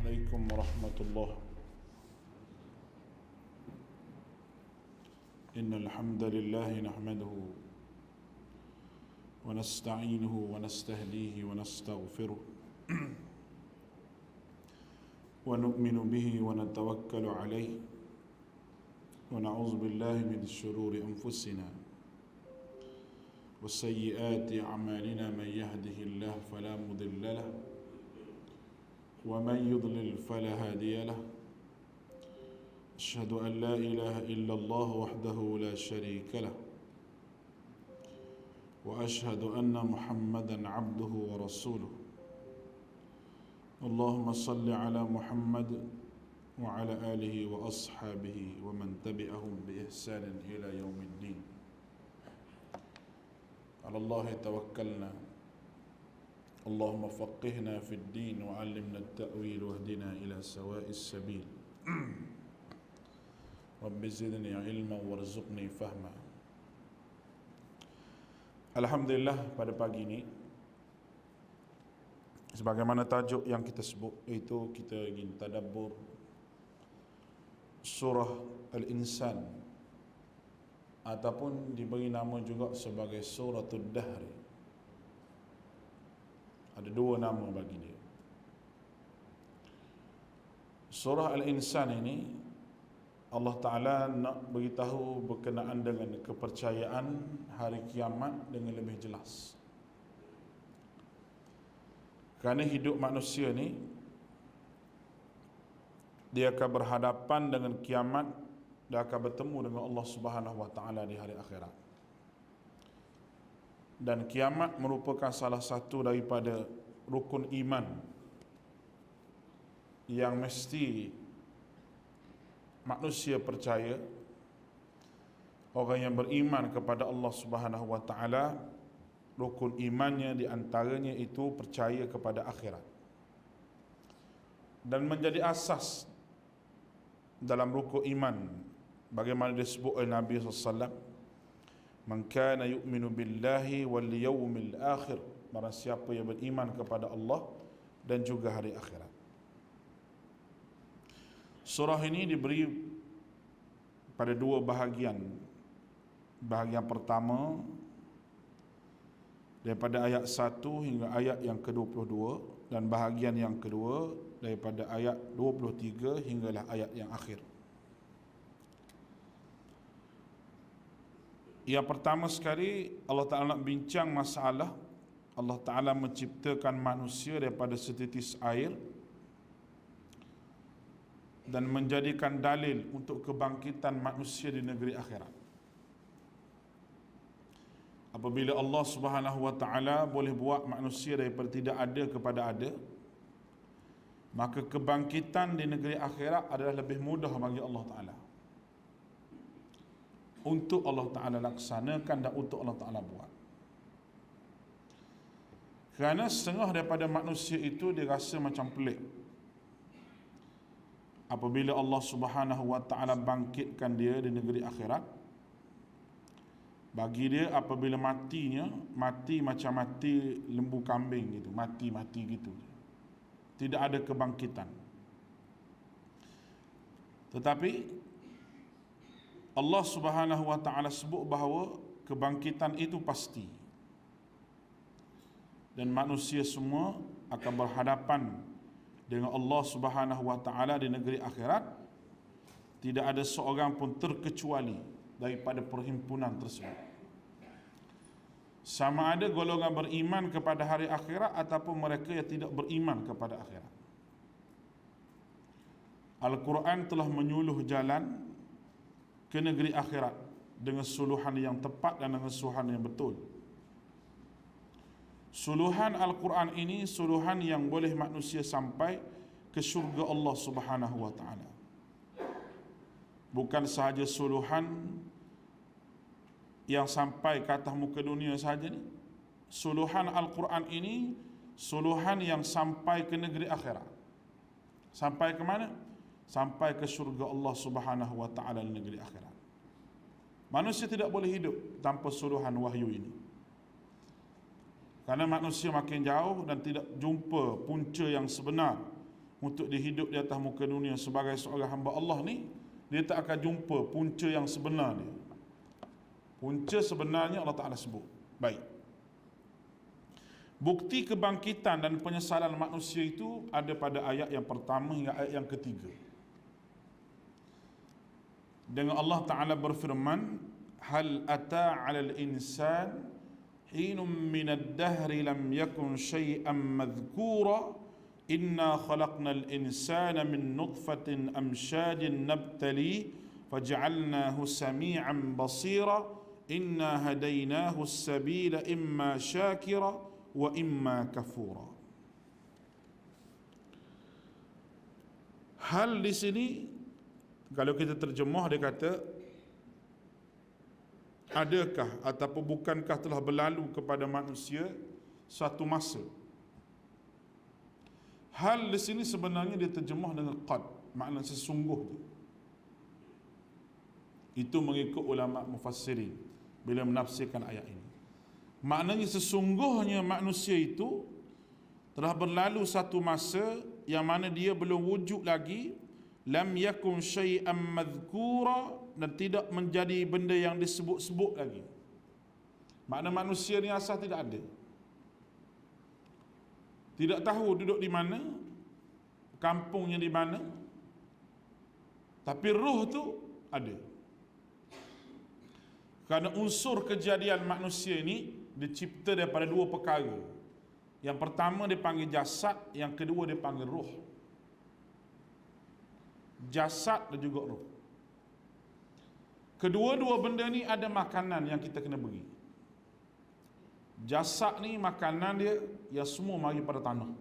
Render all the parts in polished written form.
عليكم ورحمة الله. إن الحمد لله نحمده ونستعينه ونستهديه ونستغفره ونؤمن به ونتوكل عليه ونعوذ بالله من شرور أنفسنا وسيئات أعمالنا. من يهده الله فلا مضل له ومن يضلل فلا هادي له. أشهد أن لا إله إلا الله وحده لا شريك له وأشهد أن محمدا عبده ورسوله. اللهم صل على محمد وعلى آله وأصحابه ومن تبعهم بإحسان إلى يوم الدين. على الله توكلنا. اللهم فقهنا في الدين وعلمنا التأويل واهدنا إلى سواء السبيل. رب زدني علما وارزقني فهما. Alhamdulillah, pada pagi ini sebagaimana tajuk yang kita sebut, iaitu kita ingin tadabbur surah Al-Insan, ataupun diberi nama juga sebagai Suratul Dahr. Ada dua nama bagi dia. Surah Al-Insan ini Allah Ta'ala nak beritahu berkenaan dengan kepercayaan hari kiamat dengan lebih jelas. Kerana hidup manusia ni, dia akan berhadapan dengan kiamat, dia akan bertemu dengan Allah Subhanahu Wa Ta'ala di hari akhirat. Dan kiamat merupakan salah satu daripada rukun iman yang mesti manusia percaya. Orang yang beriman kepada Allah Subhanahu Wa Ta'ala, rukun imannya di antaranya itu percaya kepada akhirat, dan menjadi asas dalam rukun iman bagaimana disebut oleh Nabi SAW, man kana yu'minu billahi wal yawmil akhir, barang siapa yang beriman kepada Allah dan juga hari akhirat. Surah ini diberi pada dua bahagian. Bahagian pertama daripada ayat 1 hingga ayat yang ke-22, dan bahagian yang kedua daripada ayat 23 hinggalah ayat yang akhir. Yang pertama sekali, Allah Ta'ala nak bincang masalah Allah Ta'ala menciptakan manusia daripada setitis air dan menjadikan dalil untuk kebangkitan manusia di negeri akhirat. Apabila Allah Subhanahu Wa Ta'ala boleh buat manusia daripada tidak ada kepada ada, maka kebangkitan di negeri akhirat adalah lebih mudah bagi Allah Ta'ala untuk Allah Ta'ala laksanakan dan untuk Allah Ta'ala buat. Kerana setengah daripada manusia itu dia rasa macam pelik apabila Allah Subhanahu Wa Ta'ala bangkitkan dia di negeri akhirat. Bagi dia apabila matinya, mati macam mati lembu kambing gitu, mati gitu, tidak ada kebangkitan. Tetapi Allah Subhanahu Wa Ta'ala sebut bahawa kebangkitan itu pasti, dan manusia semua akan berhadapan dengan Allah Subhanahu Wa Ta'ala di negeri akhirat. Tidak ada seorang pun terkecuali daripada perhimpunan tersebut, sama ada golongan beriman kepada hari akhirat ataupun mereka yang tidak beriman kepada akhirat. Al-Quran telah menyuluh jalan ke negeri akhirat dengan suluhan yang tepat dan dengan suluhan yang betul. Suluhan Al-Quran ini suluhan yang boleh manusia sampai ke syurga Allah Subhanahu Wa Ta'ala. Bukan sahaja suluhan yang sampai ke atas muka dunia sahaja ni. Suluhan Al-Quran ini suluhan yang sampai ke negeri akhirat. Sampai ke mana? Sampai ke syurga Allah Subhanahu Wa Ta'ala di negeri akhirat. Manusia tidak boleh hidup tanpa suluhan wahyu ini. Kerana manusia makin jauh dan tidak jumpa punca yang sebenar untuk dia hidup di atas muka dunia sebagai seorang hamba Allah ni, dia tak akan jumpa punca yang sebenar dia. Punca sebenarnya Allah Ta'ala sebut. Baik. Bukti kebangkitan dan penyesalan manusia itu ada pada ayat yang pertama hingga ayat yang ketiga. Dengan Allah Ta'ala berfirman, hal ata 'alal insan hinum minad dahri lam yakun syai'an madhkura inna khalaqnal insana min nutfatin amshajin nabtali faj'alnahu sami'an basira inna hadainahu as-sabila imma syakira wa imma kafura. Hal di sini kalau kita terjemah dia kata, adakah ataupun bukankah telah berlalu kepada manusia satu masa. Hal di sini sebenarnya dia terjemah dengan qad, makna sesungguhnya. Itu mengikut ulama mufassirin bila menafsirkan ayat ini. Maknanya sesungguhnya manusia itu telah berlalu satu masa yang mana dia belum wujud lagi, lam yakun syai'an madhkura, dan tidak menjadi benda yang disebut-sebut lagi. Makna manusia ni asal tidak ada. Tidak tahu duduk di mana, kampungnya di mana, tapi roh tu ada. Kerana unsur kejadian manusia ini dicipta daripada dua perkara. Yang pertama dia panggil jasad, yang kedua dia panggil roh. Jasad dan juga roh. Kedua-dua benda ni ada makanan yang kita kena beri. Jasad ni makanan dia yang semua mari pada tanah.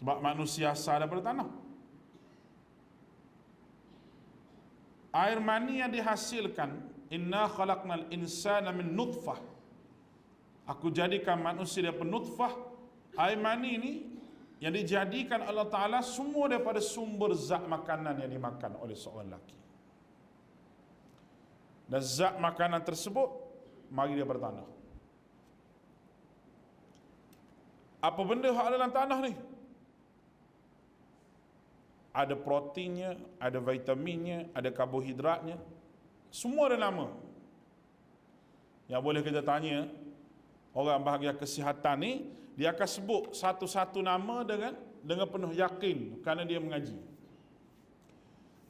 Sebab manusia asal daripada tanah. Air mani yang dihasilkan, inna khalaqnal insana min nutfah. Aku jadikan manusia daripada nutfah. Air mani ni yang dijadikan Allah Ta'ala semua daripada sumber zat makanan yang dimakan oleh seorang lelaki. Dan zat makanan tersebut mari daripada tanah. Apa benda yang ada dalam tanah ni? Ada proteinnya, ada vitaminnya, ada karbohidratnya. Semua ada nama. Yang boleh kita tanya orang bahagian kesihatan ni, dia akan sebut satu-satu nama dengan penuh yakin kerana dia mengaji.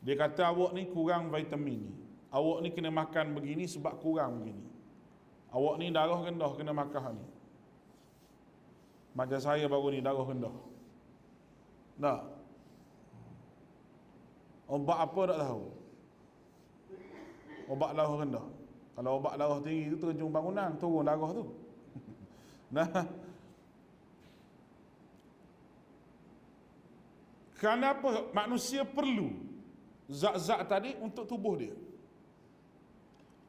Dia kata awak ni kurang vitamin ni. Awak ni kena makan begini sebab kurang begini. Awak ni darah rendah kena makan ni. Macam saya baru ni darah rendah. Tak. Obat apa tak tahu. Obat darah rendah. Kalau obat darah tinggi tu terjun bangunan, turun darah tu. Nah. Kenapa manusia perlu zat-zat tadi untuk tubuh dia?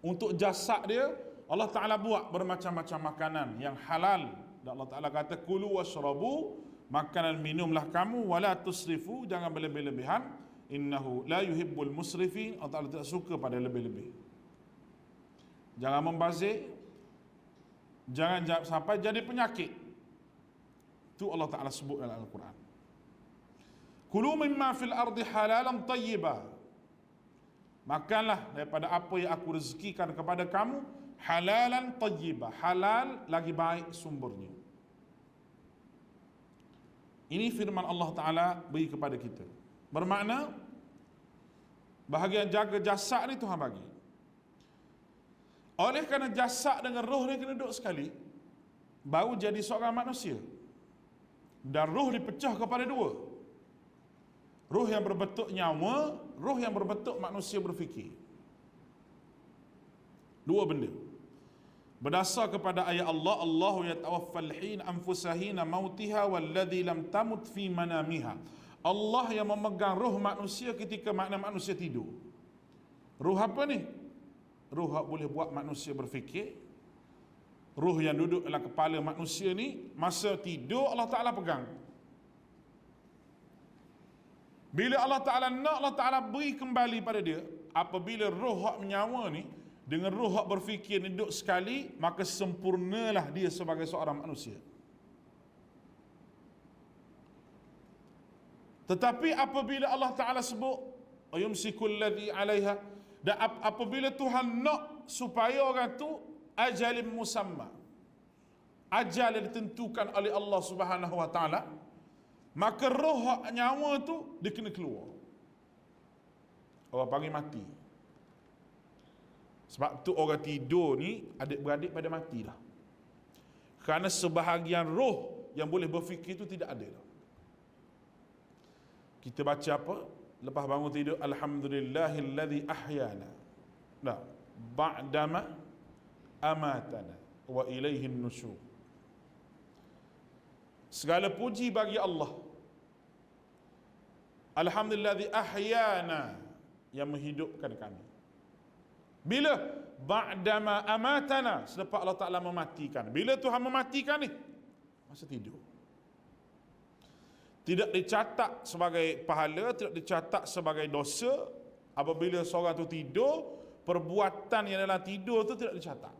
Untuk jasad dia, Allah Ta'ala buat bermacam-macam makanan yang halal. Dan Allah Ta'ala kata, kulu washrabu, makanan minumlah kamu, wala tusrifu, jangan berlebih-lebihan, innahu la yuhibbul musrifin, Allah Ta'ala tidak suka pada lebih-lebih. Jangan membazir, jangan sampai jadi penyakit. Itu Allah Ta'ala sebut dalam Al-Quran. Kulu mimma fil ardi halalan tayyibah. Makanlah daripada apa yang aku rezekikan kepada kamu, halalan tayyibah. Halal lagi baik sumbernya. Ini firman Allah Ta'ala beri kepada kita. Bermakna, bahagian jaga jasad ni Tuhan bagi. Oleh kerana jasad dengan roh ni kena duduk sekali, baru jadi seorang manusia. Dan roh dipecah kepada dua. Roh yang berbentuk nyawa, roh yang berbentuk manusia berfikir. Dua benda. Berdasar kepada ayat Allah, Allahu yatawaffal hin anfusahina mautiha walladhi lam tamut fi manamiha. Allah yang memegang roh manusia ketika makna manusia tidur. Roh apa ni? Roh yang boleh buat manusia berfikir. Roh yang duduk dalam kepala manusia ni, masa tidur Allah Ta'ala pegang. Bila Allah Ta'ala nak, Allah Ta'ala beri kembali pada dia. Apabila roh hak menyawa ni dengan roh hak berfikir ni duduk sekali, maka sempurnalah dia sebagai seorang manusia. Tetapi apabila Allah Ta'ala sebut yumsikul ladzi 'alaiha, dan apabila Tuhan nak supaya orang tu ajalin musamma, ajal yang ditentukan oleh Allah Subhanahu wa taala, maka roh nyawa tu dia kena keluar. Orang panggil mati. Sebab tu orang tidur ni adik-beradik pada mati dah. Kerana sebahagian roh yang boleh berfikir tu tidak ada dah. Kita baca apa? Lepas bangun tidur, alhamdulillahillazi ahyana. Nah, ba'dama amatana wa ilaihin nusyur. Segala puji bagi Allah. Alhamdulillazi ahyana, yang menghidupkan kami. Bila? Ba'dama amatana, selepas Allah Ta'ala mematikan. Bila Tuhan mematikan ni? Masa tidur. Tidak dicatat sebagai pahala, tidak dicatat sebagai dosa. Apabila seorang tu tidur, perbuatan yang dalam tidur tu tidak dicatat.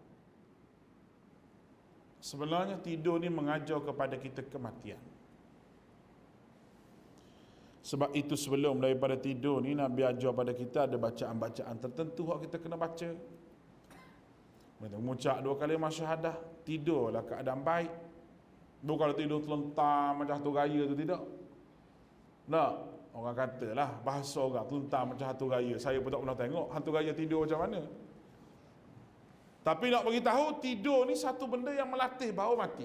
Sebenarnya tidur ni mengajar kepada kita kematian. Sebab itu sebelum daripada tidur ni, Nabi ajar pada kita ada bacaan-bacaan tertentu yang kita kena baca. Mengucap 2 kali syahadah, tidurlah keadaan baik. Bukan kalau tidur terlentam macam hantu raya tu, tidak. Tak, orang katalah bahasa orang terlentam macam hantu raya. Saya pun tak pernah tengok hantu raya tidur macam mana. Tapi nak beritahu, tidur ni satu benda yang melatih baru mati.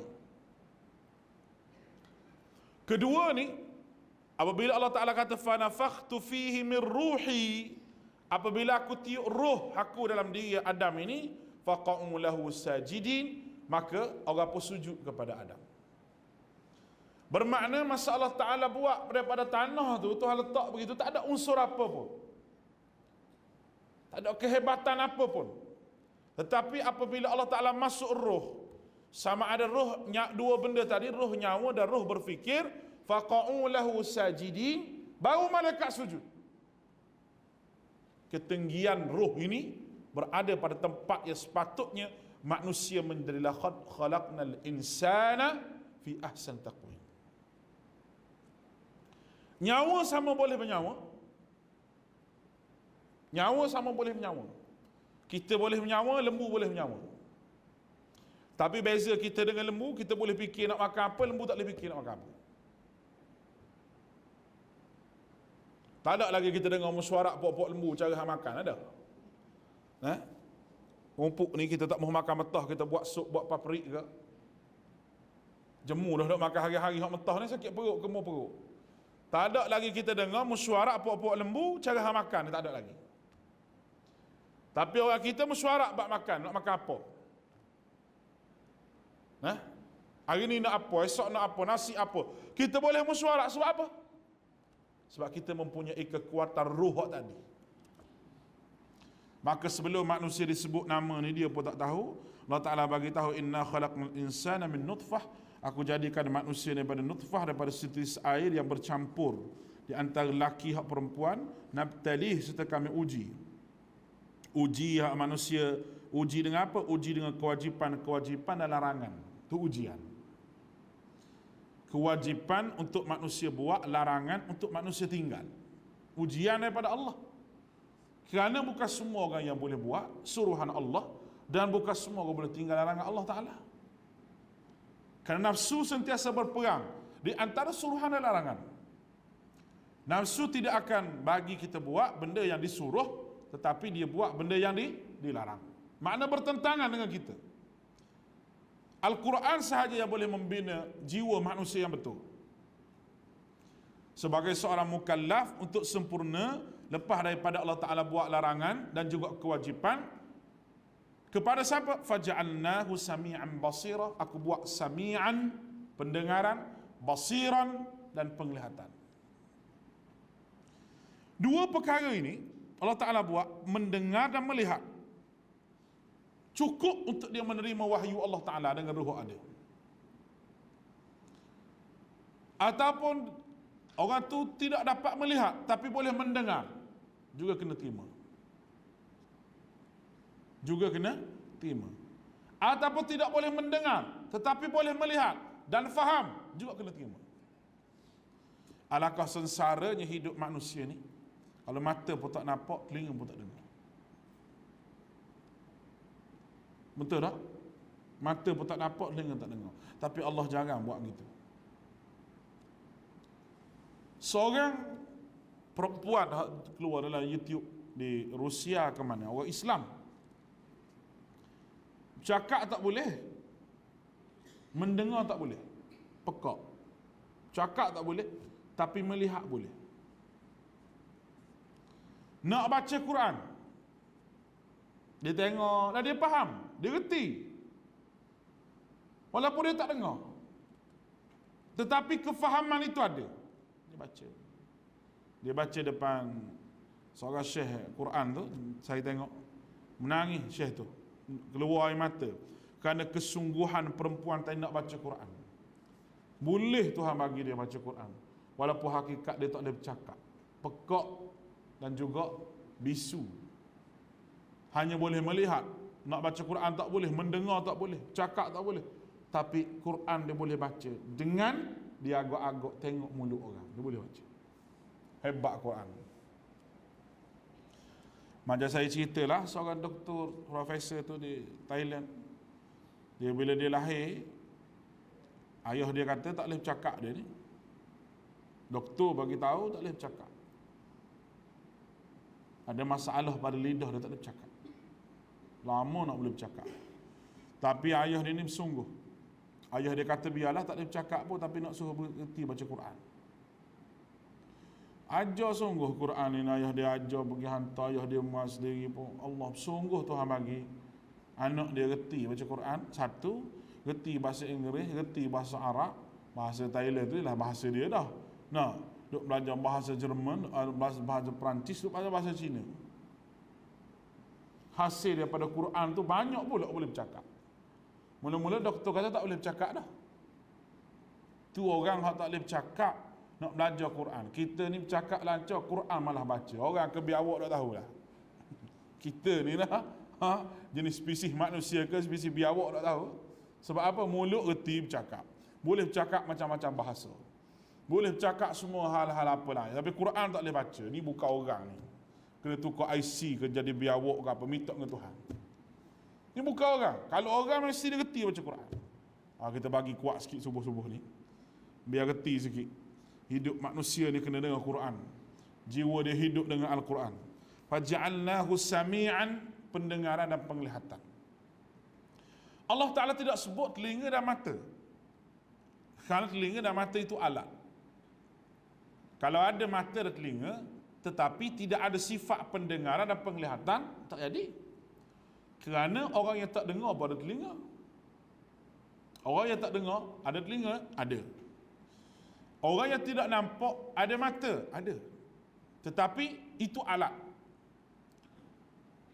Kedua ni, apabila Allah Ta'ala kata fanafakhtu fihi min ruhi, apabila aku tiup roh aku dalam diri Adam ini, faqa'u lahu sajidin, maka orang pun sujud kepada Adam. Bermakna masa Allah Ta'ala buat daripada tanah tu, Tuhan letak begitu, tak ada unsur apa pun, tak ada kehebatan apa pun. Tetapi apabila Allah Ta'ala masuk roh, sama ada roh, dua benda tadi, roh nyawa dan roh berfikir, faqa'u lahu sajidin, baru malaikat sujud. Ketinggian roh ini berada pada tempat yang sepatutnya manusia menjadi laqad khalaqnal insana fi ahsan taqwim. Nyawa sama boleh bernyawa. Nyawa sama boleh bernyawa. Kita boleh bernyawa, lembu boleh bernyawa. Tapi beza kita dengan lembu, kita boleh fikir nak makan apa, lembu tak boleh fikir nak makan apa. Tak ada lagi kita dengar mesuarak pok-pok lembu cara hang makan, ada? Rumpuk ni kita tak mahu makan mentah, kita buat sup, buat paprik ke. Jemu dah makan hari-hari hak mentah ni sakit perut, gemuk perut. Tak ada lagi kita dengar mesuarak pok-pok lembu cara hang makan ni, tak ada lagi. Tapi orang kita mesuarak bab makan, nak makan apa? Hari ni nak apa, esok nak apa, nasi apa. Kita boleh mesuarak sebab apa? Sebab kita mempunyai kekuatan ruh tadi. Maka sebelum manusia disebut nama ni, dia pun tak tahu. Allah Ta'ala bagi tahu, inna khalaqnal insana min nutfah, aku jadikan manusia daripada nutfah, daripada setitis air yang bercampur di antara laki hak perempuan, nabtalih, serta kami uji. Uji hak manusia, uji dengan apa? Uji dengan kewajipan dan larangan. Itu ujian. Kewajipan untuk manusia buat, larangan untuk manusia tinggal. Ujian daripada Allah. Kerana bukan semua orang yang boleh buat suruhan Allah, dan bukan semua orang boleh tinggal larangan Allah Ta'ala. Kerana nafsu sentiasa berperang di antara suruhan dan larangan. Nafsu tidak akan bagi kita buat benda yang disuruh, tetapi dia buat benda yang dilarang. Makna bertentangan dengan kita. Al-Quran sahaja yang boleh membina jiwa manusia yang betul. Sebagai seorang mukallaf untuk sempurna, lepas daripada Allah Ta'ala buat larangan dan juga kewajipan, kepada siapa? Faja'alnahu sami'an basira, aku buat sami'an, pendengaran, basiran, dan penglihatan. Dua perkara ini Allah Ta'ala buat, mendengar dan melihat, cukup untuk dia menerima wahyu Allah Ta'ala dengan ruh ada. Ataupun orang tu tidak dapat melihat tapi boleh mendengar, juga kena terima. Juga kena terima. Ataupun tidak boleh mendengar tetapi boleh melihat dan faham, juga kena terima. Alangkah sengsaranya hidup manusia ni kalau mata pun tak nampak, telinga pun tak dengar. Betul tak? Mata pun tak nampak, telinga tak dengar. Tapi Allah jarang buat gitu. Seorang perempuan keluar dalam YouTube di Rusia ke mana, orang Islam, cakap tak boleh, mendengar tak boleh, pekak. Cakap tak boleh, tapi melihat boleh. Nak baca Quran, dia tengok dan dia faham, dia reti, walaupun dia tak dengar, tetapi kefahaman itu ada. Dia baca depan seorang syekh Quran tu, saya tengok menangis syekh tu, keluar air mata kerana kesungguhan perempuan tak nak baca Quran. Boleh Tuhan bagi dia baca Quran, walaupun hakikat dia tak boleh bercakap, pekak dan juga bisu. Hanya boleh melihat, nak baca Quran tak boleh, mendengar tak boleh, cakap tak boleh. Tapi Quran dia boleh baca dengan dia agak-agak tengok mulut orang, dia boleh baca. Hebat Quran. Macam saya ceritalah, seorang doktor profesor tu di Thailand, dia bila dia lahir, ayah dia kata tak boleh bercakap dia ni. Doktor bagi tahu tak boleh bercakap. Ada masalah pada lidah dia, tak boleh bercakap. Lama nak boleh bercakap. Tapi ayah dia ni bersungguh. Ayah dia kata biarlah tak boleh bercakap pun, tapi nak suruh berhenti baca Quran. Ajar sungguh Quran ni, ayah dia ajar pergi hantar, ayah dia emas sendiri pun. Allah sungguh Tuhan bagi anak dia reti baca Quran. Satu, reti bahasa Inggeris, reti bahasa Arab. Bahasa Thailand tu lah bahasa dia dah. Nah, duk belajar bahasa Jerman, bahasa Perancis, duk belajar bahasa Cina. Hasil daripada Quran tu banyak pula boleh bercakap. Mula-mula doktor kata tak boleh bercakap dah. Tu orang yang tak boleh bercakap nak belajar Quran. Kita ni bercakap lancar, Quran malah baca. Orang ke biawak dah tahulah. Kita ni lah, jenis spesies manusia ke spesies biawak tak tahu. Sebab apa? Mulut reti bercakap. Boleh bercakap macam-macam bahasa. Boleh bercakap semua hal-hal apa lain. Tapi Quran tak boleh baca. Ni bukan orang ni. Kena tukar IC ke jadi biawak ke apa, minta dengan Tuhan. Ni bukan orang. Kalau orang mesti dia reti baca Quran. Kita bagi kuat sikit subuh-subuh ni, biar reti sikit. Hidup manusia ni kena dengar Quran. Jiwa dia hidup dengan Al-Quran. Faja'alnahu sami'an, pendengaran dan penglihatan. Allah Ta'ala tidak sebut telinga dan mata, kerana telinga dan mata itu alat. Kalau ada mata dan telinga tetapi tidak ada sifat pendengaran dan penglihatan, tak jadi. Kerana orang yang tak dengar pun ada telinga. Orang yang tak dengar ada telinga, ada. Orang yang tidak nampak ada mata, ada. Tetapi itu alat.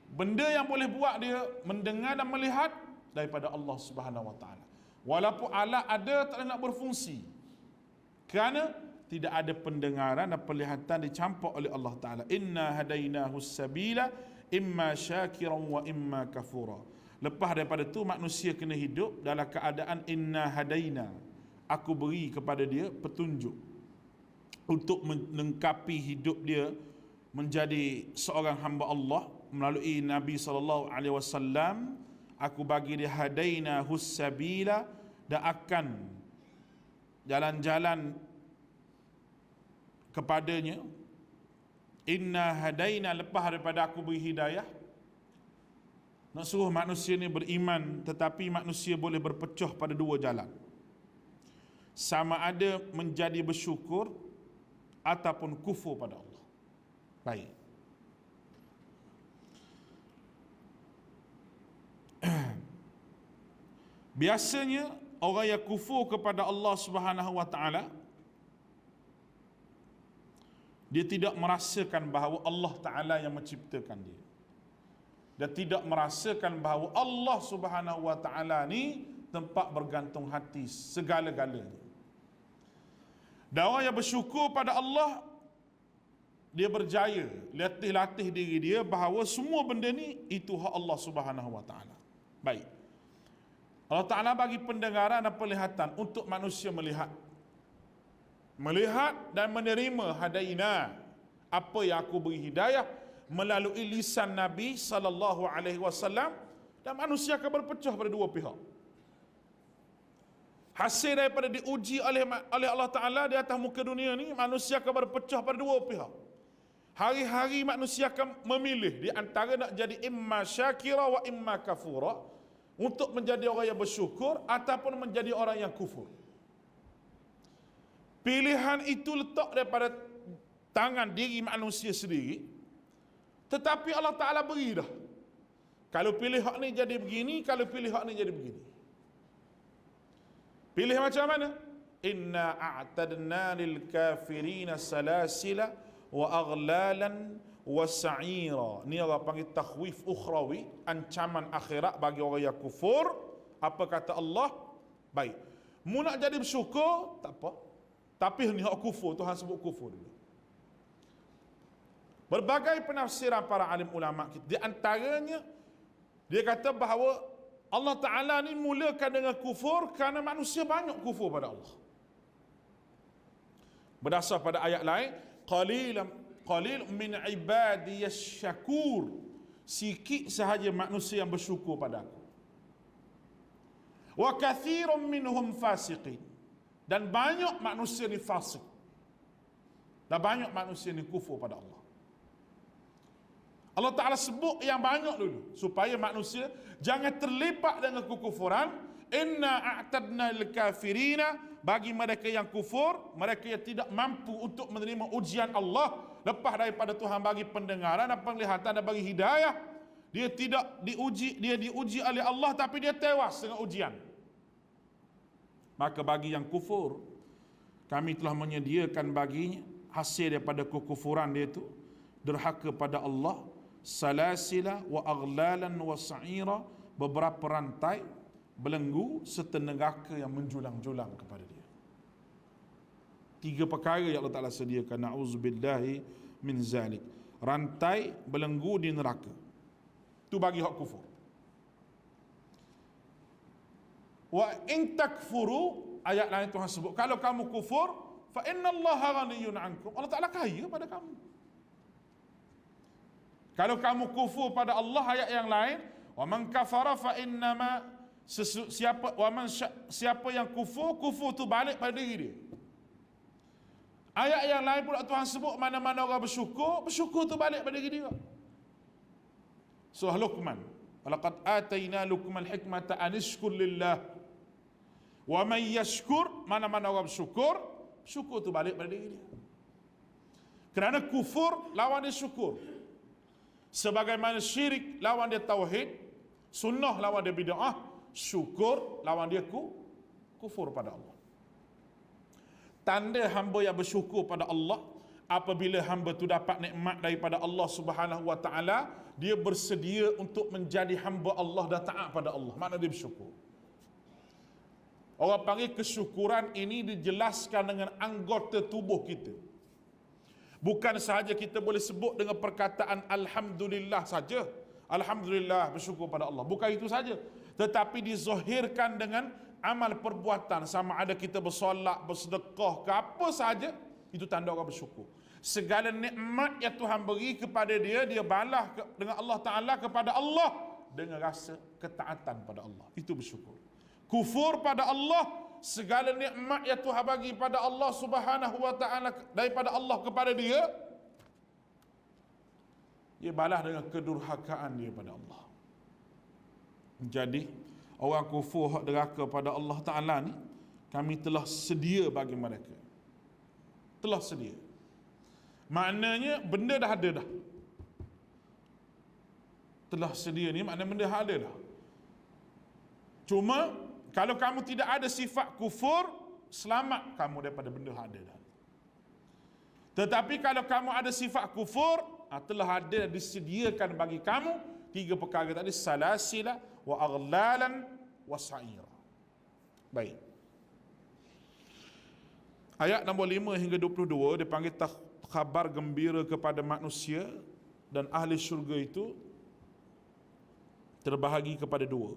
Benda yang boleh buat dia mendengar dan melihat daripada Allah Subhanahu Wa Taala. Walaupun alat ada, tak nak berfungsi. Kerana tidak ada pendengaran dan penglihatan dicampak oleh Allah Taala. Inna hadainahu sabila imma syakiran wa imma kafura. Lepas daripada tu manusia kena hidup dalam keadaan inna hadaina, aku beri kepada dia petunjuk untuk melengkapi hidup dia menjadi seorang hamba Allah melalui Nabi SAW. Aku bagi dia hadaina hussabila, dan akan jalan-jalan kepadanya. Inna hadaina, lepas daripada aku beri hidayah, nak suruh manusia ni beriman, tetapi manusia boleh berpecah pada dua jalan. Sama ada menjadi bersyukur ataupun kufur pada Allah. Baik. Biasanya orang yang kufur kepada Allah Subhanahu Wa Taala, dia tidak merasakan bahawa Allah Taala yang menciptakan dia. Dia tidak merasakan bahawa Allah Subhanahu Wa Taala ni tempat bergantung hati segala-galanya. Dan orang yang bersyukur pada Allah, dia berjaya latih diri dia bahawa semua benda ni itu hak Allah Subhanahu Wa Taala. Baik. Allah Ta'ala bagi pendengaran dan penglihatan untuk manusia melihat. melihat dan menerima hadaina, apa yang aku beri hidayah melalui lisan Nabi sallallahu alaihi wasallam, dan manusia akan berpecah pada dua pihak. Hasil daripada diuji oleh Allah Ta'ala di atas muka dunia ni, manusia akan berpecah pada dua pihak. Hari-hari manusia akan memilih di antara nak jadi imma syakira wa imma kafura, untuk menjadi orang yang bersyukur ataupun menjadi orang yang kufur. Pilihan itu letak daripada tangan diri manusia sendiri, tetapi Allah Ta'ala beri dah. Kalau pilih hak ni jadi begini, kalau pilih hak ni jadi begini. Pilih macam mana? Inna a'tadna lil kafirina salasila wa aghlalan wa sa'ira. Ni orang panggil takhwif ukhrawi, ancaman akhirat bagi orang yang kufur. Apa kata Allah? Baik, mu nak jadi bersyukur, tak apa, tapi ni hak kufur, Tuhan sebut kufur dulu. Berbagai penafsiran para alim ulama kita, di antaranya dia kata bahawa Allah Ta'ala ni mulakan dengan kufur kerana manusia banyak kufur pada Allah. Berdasar pada ayat lain, qalil min ibadiyas syakur, sikit sahaja manusia yang bersyukur pada aku. Wa kathirun minhum fasiqin, dan banyak manusia ni fasik, dan banyak manusia ni kufur pada Allah. Allah Ta'ala sebut yang banyak dulu supaya manusia jangan terlibat dengan kekufuran. Inna a'tadna lil kafirina, bagi mereka yang kufur, mereka yang tidak mampu untuk menerima ujian Allah, lepas daripada Tuhan bagi pendengaran dan penglihatan dan bagi hidayah, dia tidak diuji, dia diuji oleh Allah tapi dia tewas dengan ujian. Maka bagi yang kufur, kami telah menyediakan baginya hasil daripada kekufuran dia itu, derhaka pada Allah, salasila wa aghlalan wa sa'ira, beberapa rantai, belenggu serta neraka yang menjulang-julang kepada dia. Tiga perkara yang Allah Ta'ala sediakan, na'udzubillahi min zalik. Rantai, belenggu di neraka. Itu bagi hak kufur. Wa in takfuru, ayat lain Tuhan sebut, kalau kamu kufur, fa inna Allaha ghaniyun ankum, Allah Ta'ala kaya pada kamu. Kalau kamu kufur pada Allah, ayat yang lain, wa man kafara fa innama, siapa yang kufur tu balik pada diri dia. Ayat yang lain pula Tuhan sebut mana-mana orang bersyukur tu balik pada diri dia. Surah Luqman, walaqad atayna Luqman hikmata an ishkur lillah wa man yashkur, mana-mana orang syukur tu balik pada diri dia. Kerana kufur lawan dia syukur, sebagaimana syirik lawan dia tauhid, sunnah lawan dia bid'ah, syukur lawan dia kufur pada Allah. Tanda hamba yang bersyukur pada Allah, apabila hamba tu dapat nikmat daripada Allah Subhanahu wa taala, dia bersedia untuk menjadi hamba Allah dan taat pada Allah. Makna dia bersyukur. Orang panggil kesyukuran ini dijelaskan dengan anggota tubuh kita. Bukan sahaja kita boleh sebut dengan perkataan alhamdulillah saja. Alhamdulillah, bersyukur pada Allah. Bukan itu saja, tetapi dizahirkan dengan amal perbuatan, sama ada kita bersolat, bersedekah ke apa saja, itu tanda orang bersyukur. Segala nikmat yang Tuhan beri kepada dia, dia balas dengan Allah Ta'ala kepada Allah dengan rasa ketaatan pada Allah. Itu bersyukur. Kufur pada Allah, segala nikmat yang Tuhan bagi pada Allah Subhanahu wa taala daripada Allah kepada dia, dia balas dengan kedurhakaan dia pada Allah. Jadi orang kufur hak derhaka pada Allah Ta'ala ni, kami telah sedia bagi mereka. Telah sedia. Maknanya benda dah ada dah. Telah sedia ni maknanya benda dah ada dah. Cuma kalau kamu tidak ada sifat kufur, selamat kamu daripada benda yang ada dah. Tetapi kalau kamu ada sifat kufur, telah ada disediakan bagi kamu tiga perkara tadi, salasila wa aghlalan wa sa'ira. Baik. Ayat nombor 5 hingga 22 dipanggil khabar gembira kepada manusia, dan ahli syurga itu terbahagi kepada dua.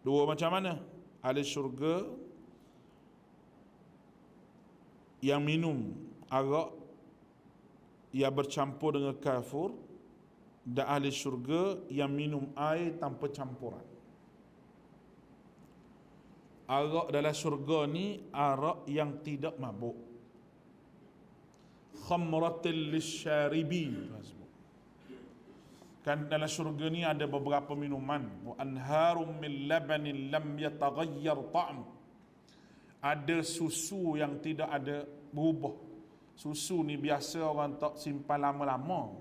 Dua macam mana? Ahli syurga yang minum arak yang bercampur dengan kafur, dan ahli syurga yang minum air tanpa campuran. Arak dalam syurga ni arak yang tidak mabuk. Khamratil lisyaribin. Kan dalam syurga ni ada beberapa minuman. Wa anharum min labanin lam yataghayyar ta'am. Ada susu yang tidak ada berubah. Susu ni biasa orang tak simpan lama-lama.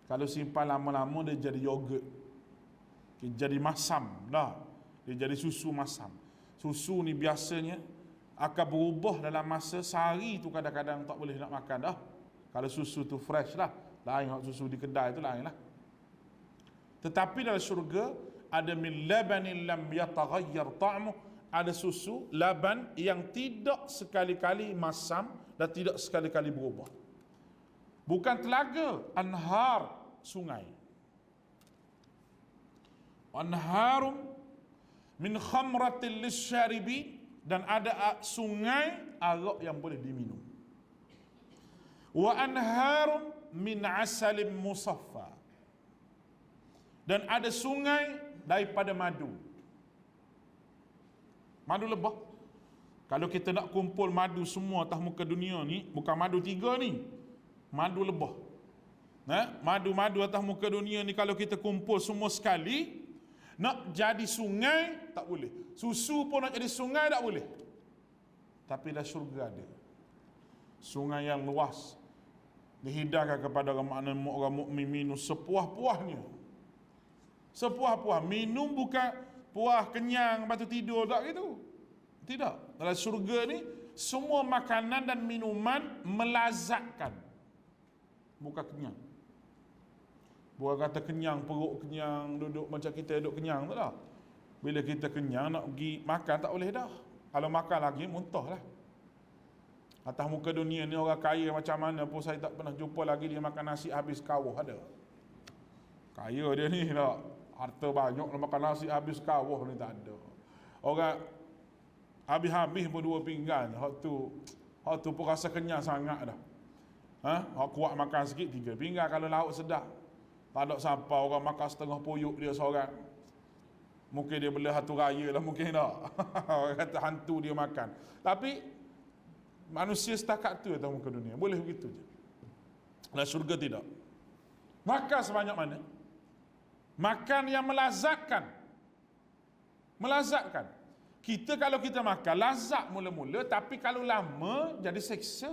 Kalau simpan lama-lama dia jadi yogurt. Dia jadi masam dah. Dia jadi susu masam. Susu ni biasanya akan berubah dalam masa sehari tu, kadang-kadang tak boleh nak makan dah. Kalau susu tu fresh lah. Lain susu di kedai tu lain lah. Tetapi dalam syurga ada min labanin lam yataghayyar ta'mu, ada susu laban yang tidak sekali-kali masam dan tidak sekali-kali berubah. Bukan telaga, anhar, sungai. Anharum min khamratil lisyaribin, dan ada sungai arak yang boleh diminum. Wa anharum min asalim musaffa, dan ada sungai daripada madu. Madu lebah. Kalau kita nak kumpul madu semua atas muka dunia ni, bukan madu 3 ni, madu lebah. Madu-madu atas muka dunia ni kalau kita kumpul semua sekali, nak jadi sungai tak boleh. Susu pun nak jadi sungai tak boleh. Tapi dah syurga ada sungai yang luas, dihidangkan kepada orang mukmin minum sepuas-puasnya. Sepuas-puas. Minum bukan puas kenyang lepas tu tidur, tak gitu. Tidak. Dalam syurga ni semua makanan dan minuman melazatkan, bukan kenyang. Bukan kata kenyang, perut kenyang, duduk macam kita duduk kenyang tu lah. Bila kita kenyang nak pergi makan tak boleh dah. Kalau makan lagi muntah lah. Atas muka dunia ni orang kaya macam mana pun saya tak pernah jumpa lagi dia makan nasi habis kawah ada. Kaya dia ni tak. Harta banyak nak makan nasi habis kawah ni tak ada. Orang habis-habis pun 2 pinggan. Hak tu pun rasa kenyang sangat dah. Hak kuat makan sikit 3 pinggan kalau lauk sedap. Tak ada sampai orang makan setengah puyuk dia seorang. Mungkin dia bela hatu raya lah, mungkin tak. Orang kata hantu dia makan. Tapi manusia setakat tu atas muka dunia. Boleh begitu je. Dalam syurga tidak. Makan sebanyak mana? Makan yang melazatkan. Melazatkan. Kita kalau kita makan lazat mula-mula, tapi kalau lama jadi seksa.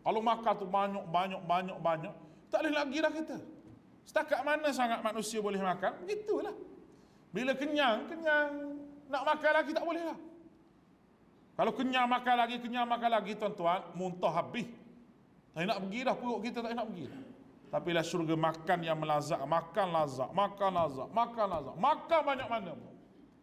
Kalau makan tu banyak, tak boleh lagi dah kita. Setakat mana sangat manusia boleh makan, begitulah. Bila kenyang nak makan lagi tak boleh lah. Kalau kenyang makan lagi, tuan-tuan, muntah habis. Tak nak pergi dah, perut kita tak nak pergi. Tapi lah syurga makan yang melazat, makan lazat, makan banyak mana pun.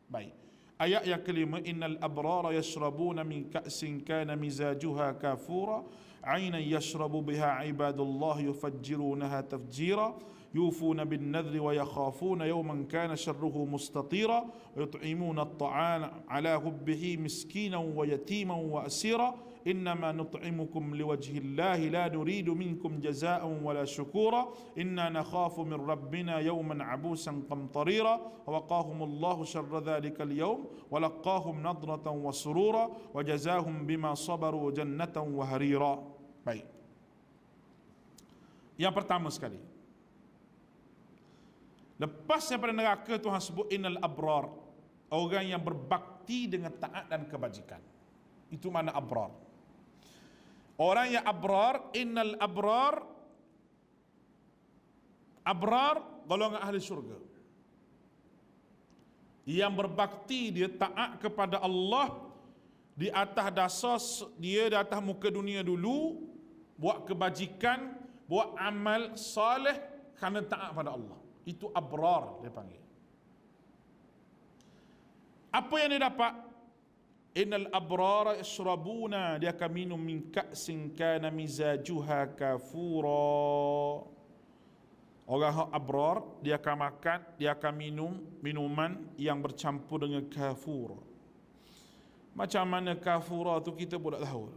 Baik. Ayat yang kelima, innal abrara yashrabuna min ka'sin kana mizajuha kafura, 'aynan yashrabu biha 'ibadullah yufajjirunaha tafjira, yufuna bin nadhri wa yakhafuna yawman kana sharruhu mustatira, wa yut'imuna at-ta'ama 'ala hubbihi miskinan wa yatiman wa asira, innama nut'imukum liwajhillahi la nuridu minkum jazaa'an wala shukura, inna nakhafu min rabbina yawman 'abusan qamtarira, wa waqahumullahu sharra dhalikal yawm wa laqahum nadratan wa surura wa jazaahum bima sabaru jannatan wa harira. Baik. Yang pertama sekali, lepas daripada neraka, Tuhan sebut innal abrar, orang yang berbakti dengan taat dan kebajikan. Itu mana abrar. Orang yang abrar, innal abrar golongan ahli syurga. Yang berbakti, dia taat kepada Allah di atas dasar dia di atas muka dunia dulu, buat kebajikan, buat amal soleh kerana taat pada Allah. Itu abrar dia panggil. Apa yang dia dapat? Innal abrara yashrabuna, dia akan minum min ka'sin kana mizajuha kafura. Orang abrar, dia akan makan, dia akan minum minuman yang bercampur dengan kafur. Macam mana kafura tu kita pun tak tahu.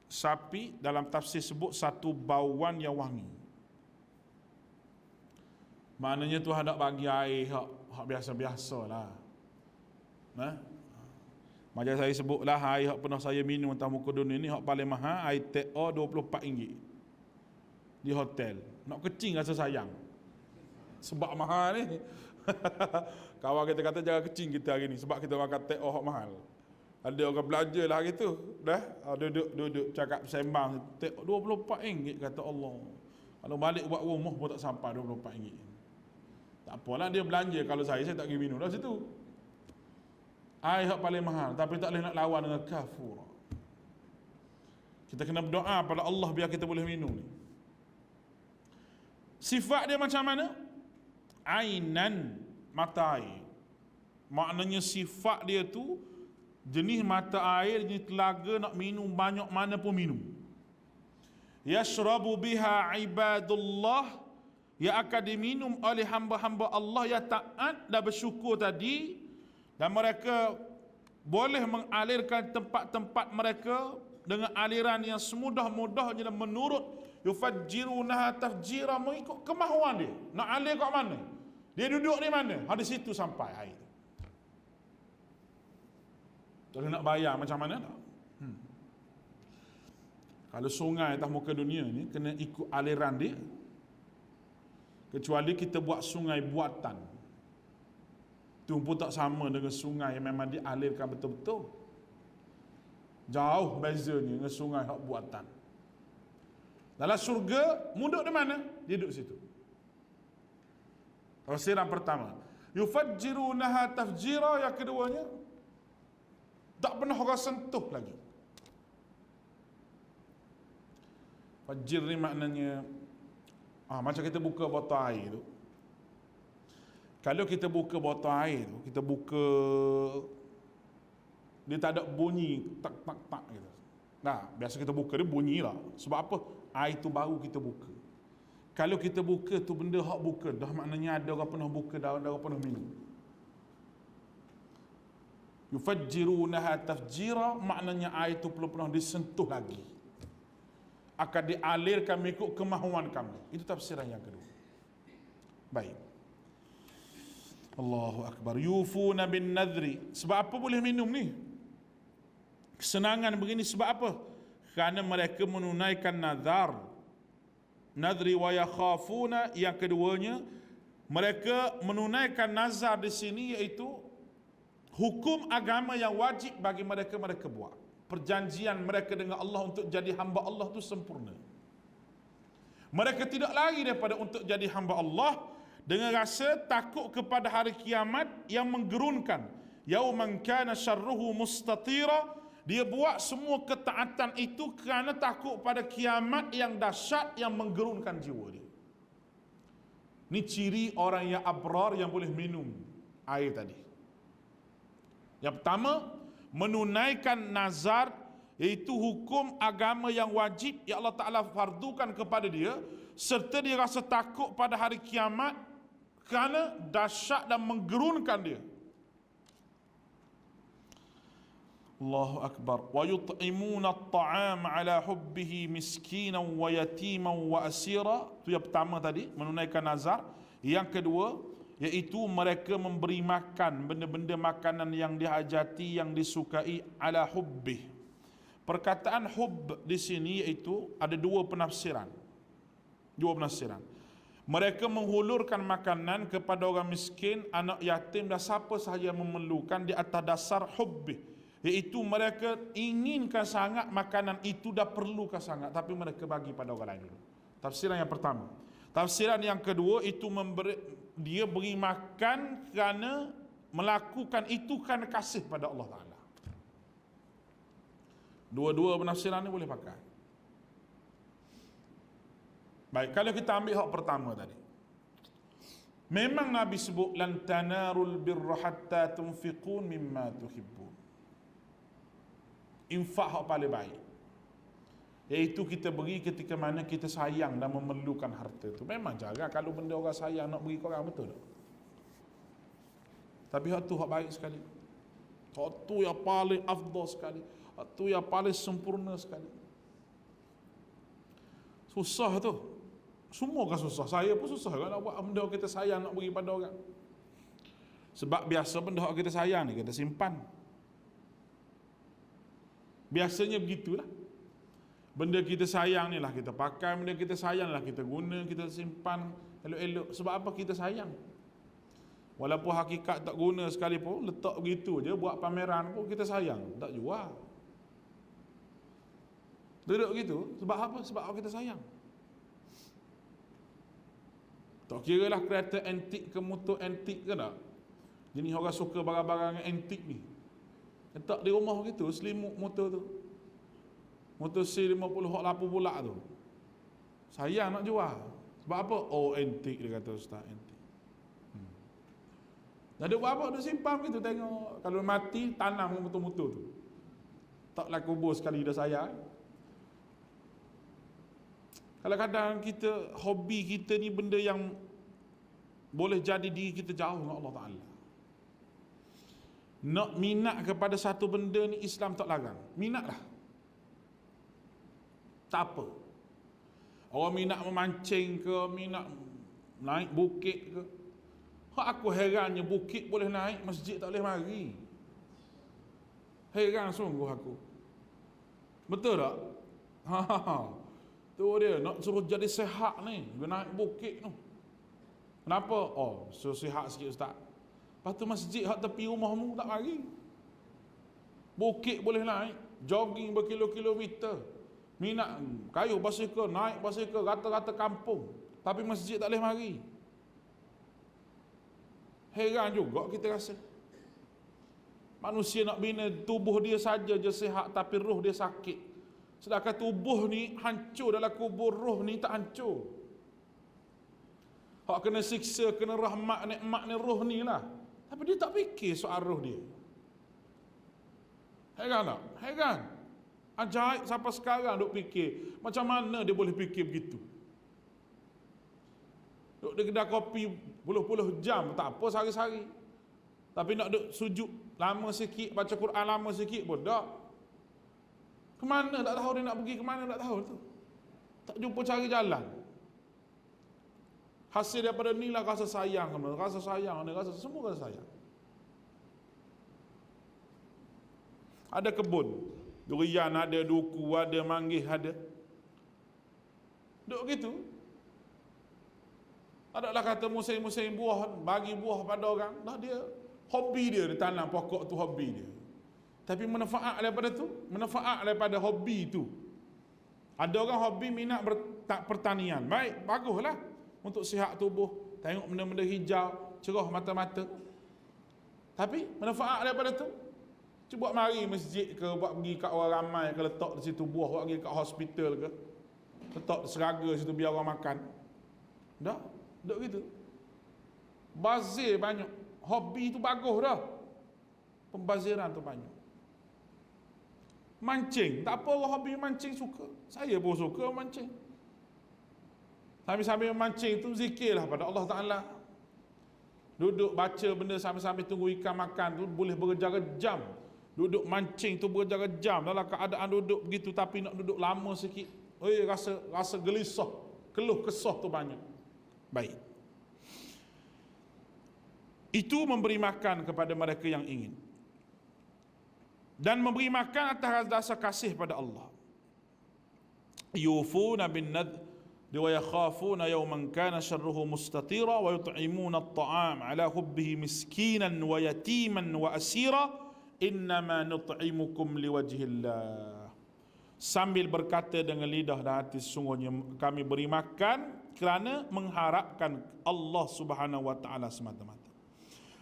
sapi dalam tafsir sebut satu bauan yang wangi. Maknanya Tuhan nak bagi air hak biasa-biasa lah. Macam saya sebutlah, air hak pernah saya minum atas muka dunia ni hak paling mahal, air TO RM24 di hotel. Nak kecing rasa sayang. Sebab mahal ni. Kawan kita kata jangan kecing kita hari ni sebab kita makan TO hak mahal. Ada orang belanja lah hari tu. Dah duduk cakap sembang TO RM24 kata Allah. Kalau balik buat rumah pun tak sampai RM24. Tak apalah dia belanja, kalau saya tak pergi minum dah situ. Air hak paling mahal, tapi tak boleh nak lawan dengan kafur. Kita kena berdoa pada Allah biar kita boleh minum ni. Sifat dia macam mana? Ainan, mata air. Maknanya sifat dia tu jenis mata air, jenis telaga, nak minum banyak mana pun minum. Yashrabu biha ibadullah, yang akan diminum oleh hamba-hamba Allah yang taat dan bersyukur tadi, dan mereka boleh mengalirkan tempat-tempat mereka dengan aliran yang semudah-mudahnya dan menurut yufajjirunaha tafjira, mengikut kemahuan dia. Nak alir kat mana? Dia duduk di mana? Di situ sampai air. Kalau nak bayar macam mana tak? Kalau sungai atas muka dunia ni kena ikut aliran dia. Kecuali kita buat sungai buatan, itu pun tak sama dengan sungai yang memang dialirkan betul-betul. Jauh bezanya dengan sungai hak buatan. Dalam syurga, duduk di mana? Dia duduk situ. Tafsiran pertama, yufajjirunaha tafjira. Yang keduanya, tak pernah orang sentuh lagi. Fajir ni maknanya macam kita buka botol air tu. Kalau kita buka botol air tu, kita buka, dia tak ada bunyi tak gitu. Nah, biasa kita buka dia bunyi lah. Sebab apa? Air tu baru kita buka. Kalau kita buka tu benda hak buka, dah maknanya ada orang pernah buka, dah ada orang pernah minum. Yufajjirunaha tafjira, maknanya air tu belum pernah disentuh lagi, akan dialirkan mengikut kemahuan kami. Itu tafsiran yang kedua. Baik. Allahu Akbar. Yufuna bin nadri. Sebab apa boleh minum ni? Kesenangan begini sebab apa? Kerana mereka menunaikan nazar. Nadri wa yakhafuna. Yang keduanya, mereka menunaikan nazar di sini, iaitu hukum agama yang wajib bagi mereka buat. Perjanjian mereka dengan Allah untuk jadi hamba Allah itu sempurna. Mereka tidak lari daripada untuk jadi hamba Allah dengan rasa takut kepada hari kiamat yang menggerunkan. Yauman kana syarruhu mustatira. Dia buat semua ketaatan itu kerana takut pada kiamat yang dahsyat yang menggerunkan jiwa dia. Ini ciri orang yang abrar yang boleh minum air tadi. Yang pertama, menunaikan nazar, iaitu hukum agama yang wajib yang Allah Ta'ala fardukan kepada dia, serta dia rasa takut pada hari kiamat kerana dahsyat dan menggerunkan dia. Allahu Akbar. Wa yut'imuna at-ta'am ala hubbihi miskinan wa yatiman wa asira. Itu yang pertama tadi, menunaikan nazar. Yang kedua, iaitu mereka memberi makan benda-benda makanan yang dihajati, yang disukai, ala hubbih. Perkataan hubb di sini iaitu ada dua penafsiran. Mereka menghulurkan makanan kepada orang miskin, anak yatim dan siapa sahaja yang memerlukan di atas dasar hubbih, iaitu mereka inginkan sangat makanan itu, dah perlukan sangat, tapi mereka bagi pada orang lain dulu. Tafsiran yang pertama. Tafsiran yang kedua, itu dia beri makan kerana melakukan itu kerana kasih pada Allah Ta'ala. Dua-dua penafsiran ni boleh pakai. Baik, kalau kita ambil hak pertama tadi, memang Nabi sebut lan tanarul birra hatta tunfiqun mimma tuhibbun. Infak hak paling baik, iaitu kita beri ketika mana kita sayang dan memerlukan harta tu. Memang jarang kalau benda orang sayang nak beri ke orang, betul tak? Tapi hak tu hak baik sekali. Hak tu yang paling afdal sekali. Hak tu yang paling sempurna sekali. Susah tu. Semua kan susah. Saya pun susah kan nak buat benda kita sayang nak bagi pada orang. Sebab biasa benda kita sayang ni kita simpan. Biasanya begitulah. Benda kita sayang ni lah kita pakai, benda kita sayang lah kita guna, kita simpan elok-elok. Sebab apa kita sayang? Walaupun hakikat tak guna sekalipun, letak begitu je, buat pameran pun kita sayang, tak jual. Duduk gitu, sebab apa? Sebab apa kita sayang. Tak kira lah kereta antik ke motor antik ke tak. Jenis orang suka barang-barang antik ni. Letak di rumah gitu, selimut motor tu. Motor C50 hak lapu pula tu. Sayang nak jual. Sebab apa? Oh antik dia kata ustaz, antik. Jadi buat apa? Dia simpan begitu tengok. Kalau mati, tanam motor-motor tu. Taklah kubur sekali dah sayang. Kadang-kadang kita, hobi kita ni benda yang boleh jadi diri kita jauh dengan Allah Ta'ala. Nak minat kepada satu benda ni Islam tak larang. Minatlah. Tak apa. Orang minat memancing ke, minat naik bukit ke. Aku herannya bukit boleh naik, masjid tak boleh mari. Heran sungguh aku. Betul tak? Tu dia nak suruh jadi sehat ni, dia naik bukit tu. Kenapa? Oh, suruh sihat sikit ustaz. Lepas tu masjid hak tepi rumahmu tak mari. Bukit boleh naik, jogging berkilo-kilometer. Minat kayu basikal, naik basikal rata-rata kampung. Tapi masjid tak boleh mari. Heran juga kita rasa. Manusia nak bina tubuh dia saja je sihat tapi roh dia sakit. Sedangkan tubuh ni hancur dalam kubur, roh ni tak hancur. Hak kena siksa, kena rahmat nikmat ni roh ni lah. Tapi dia tak fikir soal roh dia. Heran tak? Heran. Ajaib sampai sekarang duk fikir. Macam mana dia boleh fikir begitu? Duk di kedai kopi puluh-puluh jam, tak apa sehari-hari. Tapi nak duk sujud lama sikit, baca Quran lama sikit pun tak. Kemana tak tahu dia nak pergi, kemana tak tahu tu. Tak jumpa cari jalan. Hasil daripada ni lah rasa sayang, rasa sayang, rasa semua rasa sayang. Ada kebun, durian ada, duku ada, manggis ada. Duk gitu. Adalah kata musim-musim buah, bagi buah pada orang. Dah dia, hobi dia tanam pokok tu, hobi dia. Tapi manfaat daripada tu, manfaat daripada hobi tu. Ada orang hobi minat pertanian. Baik, baguslah untuk sihat tubuh, tengok benda-benda hijau, cerah mata-mata. Tapi manfaat daripada tu, cuba mari masjid ke, buat pergi kat orang ramai ke, letak di situ buah, buat pergi kat hospital ke, letak seraga situ biar orang makan. Dah, duk gitu. Bazir banyak. Hobi tu bagus dah. Pembaziran tu banyak. Mancing, tak apa orang hobi mancing suka. Saya pun suka mancing. Sambil-sambil mancing tu zikirlah pada Allah Ta'ala. Duduk baca benda sambil-sambil tunggu ikan makan tu boleh berjam-jam. Duduk mancing tu berjam-jam dalam keadaan duduk begitu tapi nak duduk lama sikit. Rasa gelisah, keluh kesah tu banyak. Baik. Itu memberi makan kepada mereka yang ingin. Dan memberi makan atas dasar kasih pada Allah. Yufuna bin nadhr wa yakhafuna yawman kana sharruhu mustatira wa yut'imuna at-ta'am ala hubbihi miskinan wa yatiman wa asira innama nut'imukum liwajhillah. Sambil berkata dengan lidah dan hati, sesungguhnya kami beri makan kerana mengharapkan Allah Subhanahu wa taala semata-mata.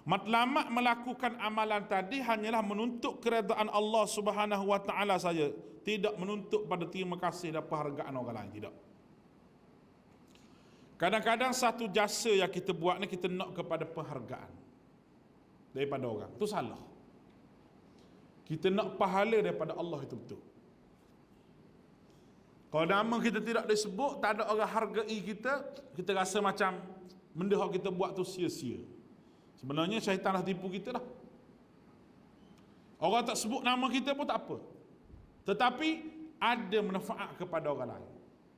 Matlamat melakukan amalan tadi hanyalah menuntut keredaan Allah Subhanahu wa taala saja, tidak menuntut pada terima kasih dan penghargaan orang lain, tidak. Kadang-kadang satu jasa yang kita buat ni kita nak kepada penghargaan daripada orang. Itu salah. Kita nak pahala daripada Allah itu betul. Kalau nama kita tidak disebut, tak ada orang hargai kita, kita rasa macam benda yang kita buat tu sia-sia. Sebenarnya syaitan dah tipu kita dah. Orang tak sebut nama kita pun tak apa. Tetapi ada manfaat kepada orang lain.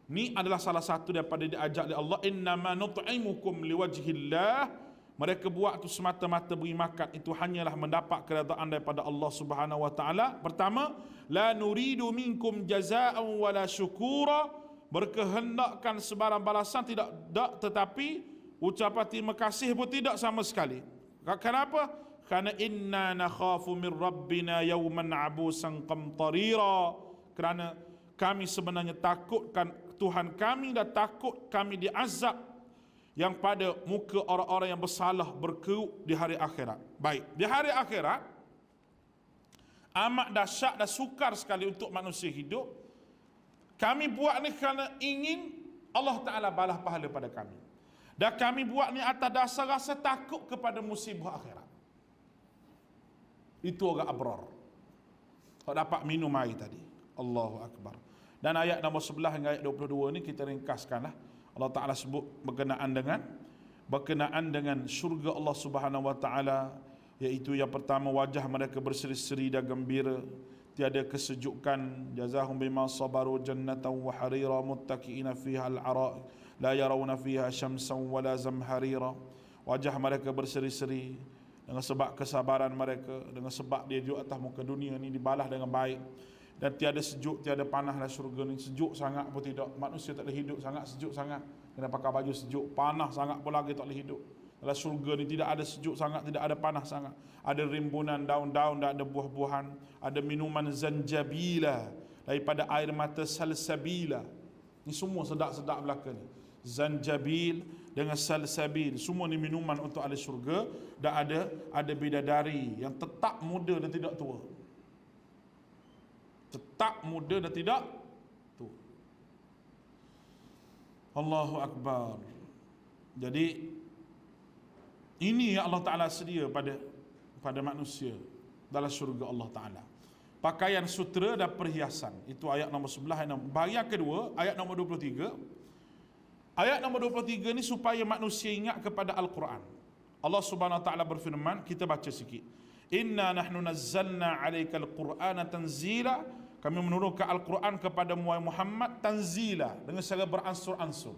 Ni adalah salah satu daripada diajak oleh Allah, innama nut'imukum liwajhillah. Mereka buat tu semata-mata beri makan itu hanyalah mendapat keredaan daripada Allah Subhanahu wa taala. Pertama, la nuridu minkum jazaa'an wala syukura, berkehendakkan sebarang balasan tidak, tetapi ucapan terima kasih pun tidak sama sekali. Kenapa? Karena inna nakhafu min rabbina yawman abusan qamtarira. Kerana kami sebenarnya takutkan Tuhan kami, dan takut kami diazab yang pada muka orang-orang yang bersalah berkeruk di hari akhirat. Baik, di hari akhirat amat dahsyat dan sukar sekali untuk manusia hidup. Kami buat ni kerana ingin Allah Ta'ala balas pahala pada kami, dan kami buat ni atas dasar rasa takut kepada musibah akhirat. Itu orang abrar, kalau dapat minum air tadi. Allahu Akbar. Dan ayat nombor 11 hingga ayat 22 ni kita ringkaskanlah. Allah Ta'ala sebut berkenaan dengan syurga Allah Subhanahu wa taala, iaitu yang pertama, wajah mereka berseri-seri dan gembira, tiada kesejukan. Jazahum bima sabaru jannatan wa harira muttaqiina fiha al-ara' la yarawna fiha syamsan wala zamharira. Wajah mereka berseri-seri dengan sebab kesabaran mereka, dengan sebab dia duduk atas muka dunia ni dibalas dengan baik. Dan tiada sejuk, tiada panas dalam syurga ni. Sejuk sangat pun tidak. Manusia tak boleh hidup sangat sejuk sangat, kena pakai baju sejuk. Panas sangat pun lagi tak boleh hidup. Dalam syurga ni tidak ada sejuk sangat, tidak ada panas sangat. Ada rimbunan daun-daun dan ada buah-buahan. Ada minuman zanjabila, daripada air mata salsabila. Ni semua sedap-sedap belaka ni. Zanjabil dengan salsabil, semua ni minuman untuk ahli syurga. Dan ada bidadari yang tetap muda dan tidak tua. Tetap muda dan tidak tua. Allahu Akbar. Jadi ini yang Allah Ta'ala sedia pada manusia dalam syurga Allah Ta'ala. Pakaian sutera dan perhiasan. Itu ayat nombor 11. Bahagian kedua, ayat nombor 23. Ayat nombor 23 ni supaya manusia ingat kepada Al-Quran. Allah Subhanahu Wa Ta'ala berfirman, kita baca sikit. Inna nahnu nazzalna 'alaikal Qur'ana tanzila. Kami menurunkan Al-Quran kepada Muhammad tanzila, dengan secara beransur-ansur,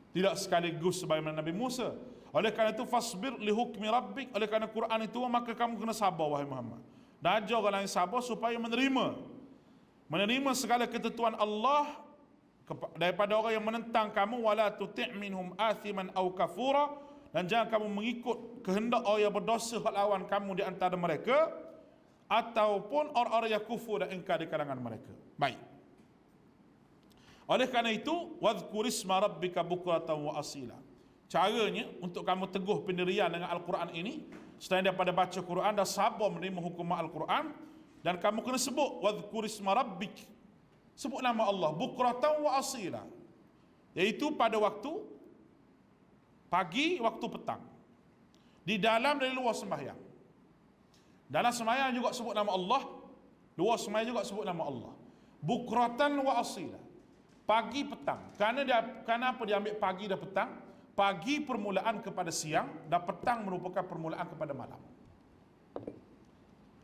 tidak sekaligus sebagaimana Nabi Musa. Oleh kerana itu fasbir li hukmi rabbik. Oleh kerana Quran itu, maka kamu kena sabar wahai Muhammad, dan ajar orang lain sabar supaya menerima segala ketentuan Allah daripada orang yang menentang kamu. Wala tuti' minhum athiman aw kafura. Dan jangan kamu mengikut kehendak orang yang berdosa lawan kamu di antara mereka, ataupun orang-orang yang kufur dan ingkar di kalangan mereka. Baik. Oleh kerana itu, wadhkur isma rabbika bukratan wa asila. Caranya untuk kamu teguh pendirian dengan Al-Quran ini, selain daripada baca Quran dan sabar menerima hukum Al-Quran, dan kamu kena sebut wadhkur isma rabbik, sebut nama Allah, bukratan wa asila, iaitu pada waktu pagi, waktu petang, di dalam dan di luar sembahyang. Dalam sembahyang juga sebut nama Allah, luar sembahyang juga sebut nama Allah. Bukratan wa asila, pagi petang. Kenapa dia ambil pagi dan petang? Pagi permulaan kepada siang, dan petang merupakan permulaan kepada malam.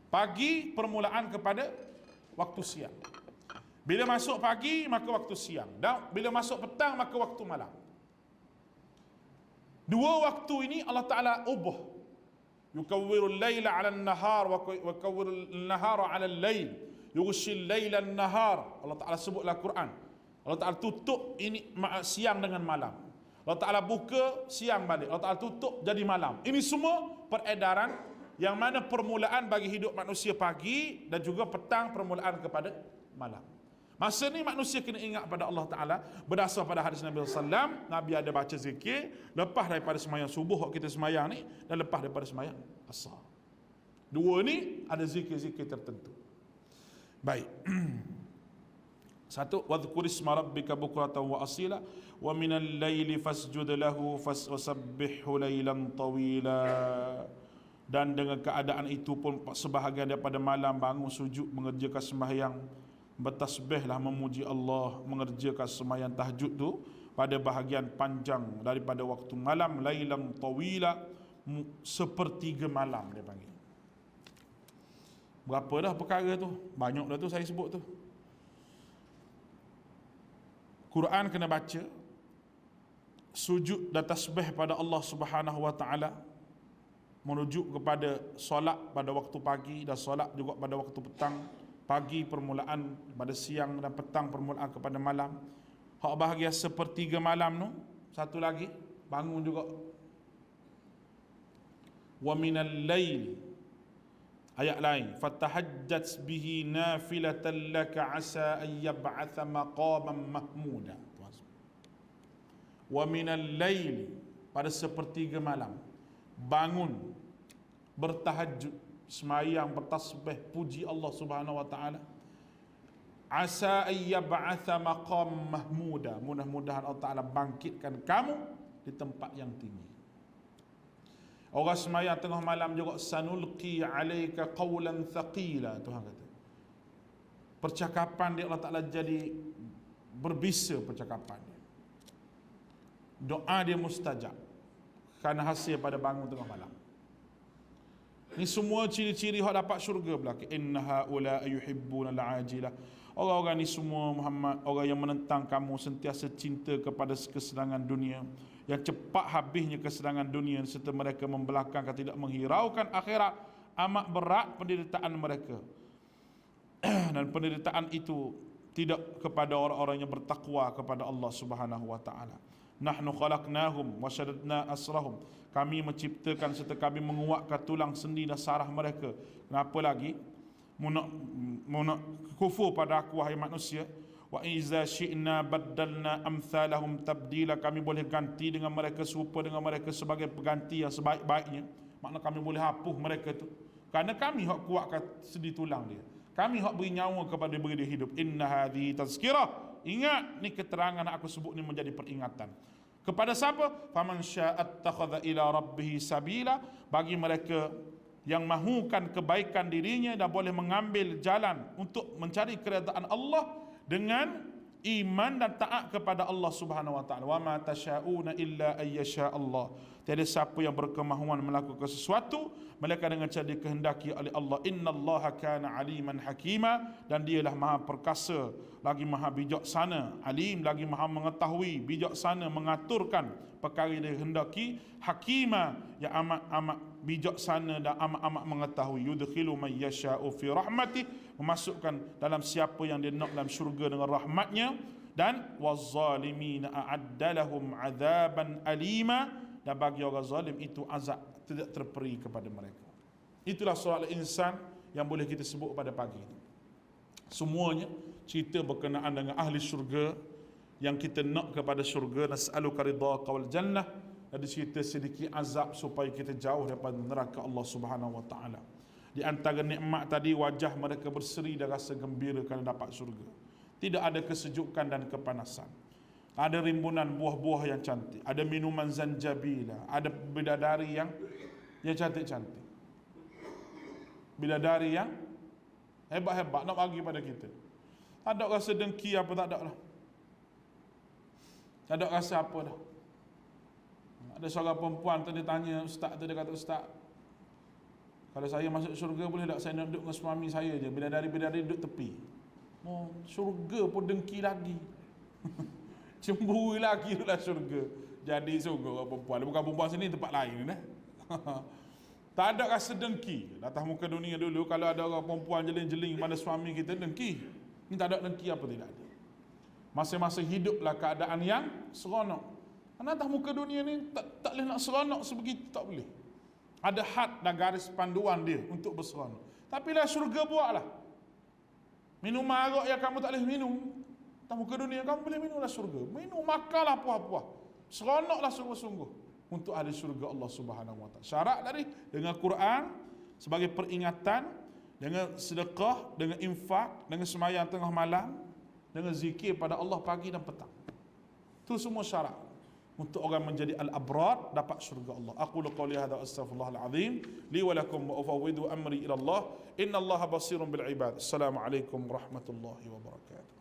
Pagi permulaan kepada waktu siang. Bila masuk pagi, maka waktu siang. Dan bila masuk petang, maka waktu malam. Dua waktu ini Allah Ta'ala ubah. Yukawwirul layla 'ala an-nahar wa yukawwirul nahara 'ala al-layl. Yughshil layla an-nahar. Allah Ta'ala sebutlah Quran. Allah Ta'ala tutup ini siang dengan malam. Allah Ta'ala buka siang balik. Allah Ta'ala tutup jadi malam. Ini semua peredaran yang mana permulaan bagi hidup manusia pagi, dan juga petang permulaan kepada malam. Masa ni manusia kena ingat pada Allah Ta'ala berdasar pada hadis Nabi SAW. Nabi ada baca zikir lepas daripada semayang subuh kita semayang ni, dan lepas daripada semayang asar. Dua ni ada zikir-zikir tertentu. Baik. Satu, wadhkur isma rabbika bukratan wa asila wa minal laili fasjud lahu fasabbihhu lailan tawila. Dan dengan keadaan itu pun sebahagian daripada malam bangun sujud mengerjakan sembahyang, bertasbihlah memuji Allah, mengerjakan sembahyang tahajud tu pada bahagian panjang daripada waktu malam, lailan tawila, sepertiga malam dia panggil. Berapa dah perkara tu? Banyak dah tu saya sebut tu. Quran kena baca, sujud dan tasbih pada Allah Subhanahu wa taala, merujuk kepada solat pada waktu pagi dan solat juga pada waktu petang. Pagi permulaan pada siang dan petang permulaan kepada malam. Hak bahagian sepertiga malam tu, satu lagi bangun juga. Wa minal lail, ayat lain, fatahajjat bihi nafilatan laka asa an yab'atha maqaman mahmuda. Wa minal lail, pada sepertiga malam bangun bertahajud, semayang, bertasbih, puji Allah Subhanahu wa taala. Asa ayyab'atha maqam mahmuda, mudah-mudahan Allah Taala bangkitkan kamu di tempat yang tinggi. Orang semayang tengah malam juga, sanulqi alayka qawlan thaqila, Tuhan kata. Percakapan dia Allah Taala jadi berbisa percakapan dia. Doa dia mustajab kerana hasil pada bangun tengah malam. Ni semua ciri-ciri hak dapat syurga belaka. Inna haula yuhibbuna al-ajilah. Orang-orang ni semua Muhammad, orang yang menentang kamu, sentiasa cinta kepada kesenangan dunia, yang cepat habisnya kesenangan dunia, serta mereka membelakangkan, tidak menghiraukan akhirat. Amat berat penderitaan mereka. Dan penderitaan itu tidak kepada orang-orang yang bertakwa kepada Allah Subhanahu wa taala. Nahnu khalaqnahum wa shaddadna asrahum. Kami menciptakan serta kami menguatkan tulang sendi dan saraf mereka. Kenapa lagi? Munak kufur pada aku, wahai manusia. Wa iza syi'na baddalna amthalahum tabdila. Kami boleh ganti dengan mereka, serupa dengan mereka sebagai pengganti yang sebaik-baiknya. Makna kami boleh hapus mereka tu, kerana kami hak kuatkan sendi tulang dia. Kami hak beri nyawa kepada beri dia hidup. Inna hadhi tazkirah. Ingat, ni keterangan aku sebut ni menjadi peringatan. Kepada siapa? Faman sya'at takhadha ila rabbih sabila. Bagi mereka yang mahukan kebaikan dirinya dan boleh mengambil jalan untuk mencari keredaan Allah dengan iman dan taat kepada Allah Subhanahu wa taala. Wa ma tasyauna illa ayyasha Allah. Tiada siapa yang berkemahuan melakukan sesuatu melainkan dengan cara dikehendaki oleh Allah. Innallaha kana aliman hakima, dan dialah maha perkasa lagi maha bijaksana. Alim, lagi maha mengetahui, bijaksana, mengaturkan perkara yang dihendaki. Hakima, yang amat-amat bijaksana dan amat-amat mengetahui. Yudkhilu man yasha'u fi rahmatih, memasukkan dalam siapa yang dia nak dalam syurga dengan rahmatnya. Dan wazzalimina a'adda lahum adzaban alima, dan bagi orang zalim itu azab tidak terperi kepada mereka. Itulah surah Al-Insan yang boleh kita sebut pada pagi ini. Semuanya cerita berkenaan dengan ahli syurga, yang kita nak kepada syurga. Nas'aluka ridhaka wal jannah. Ada cerita sedikit azab supaya kita jauh daripada neraka Allah Subhanahu wa taala. Di antara nikmat tadi, wajah mereka berseri dan rasa gembira kerana dapat syurga. Tidak ada kesejukan dan kepanasan. Ada rimbunan buah-buah yang cantik, ada minuman zanjabila, ada bidadari yang cantik-cantik, bidadari yang hebat-hebat nak bagi pada kita. Tak ada rasa dengki apa, tak ada lah. Tak ada rasa apa dah. Ada seorang perempuan tadi tanya ustaz tu, dia kata, ustaz, kalau saya masuk syurga boleh tak saya nak duduk dengan suami saya je, bidadari-bidadari duduk tepi. Oh, syurga pun dengki lagi. Cemburu lagi dalam syurga. Jadi sungguh orang perempuan, bukan perempuan sini, tempat lain dah. Tak ada rasa dengki. Atas muka dunia dulu, kalau ada orang perempuan jeling-jeling pada suami kita, dengki. Ini tak ada dengki apa, tidak ada. Masing-masing hiduplah keadaan yang seronok. Karena atas muka dunia ni tak boleh nak seronok sebegitu, tak boleh. Ada had dan garis panduan dia untuk berseronok. Tapi lah syurga buatlah. Minum arak yang kamu tak boleh minum atas muka dunia, kamu boleh minumlah syurga. Minum, makanlah puas-puas. Seronoklah sungguh-sungguh untuk ahli syurga Allah Subhanahu wa taala. Syarat tadi dengan Quran sebagai peringatan, dengan sedekah, dengan infak, dengan sembahyang tengah malam, dengan zikir pada Allah pagi dan petang. Itu semua syarat untuk orang menjadi al-abrar, dapat syurga Allah. Aqulu qawli hadza astaghfirullahal azim li wa lakum wa ufawwidu amri ila Allah. Innallaha basirun bil ibad. Assalamualaikum warahmatullahi wabarakatuh.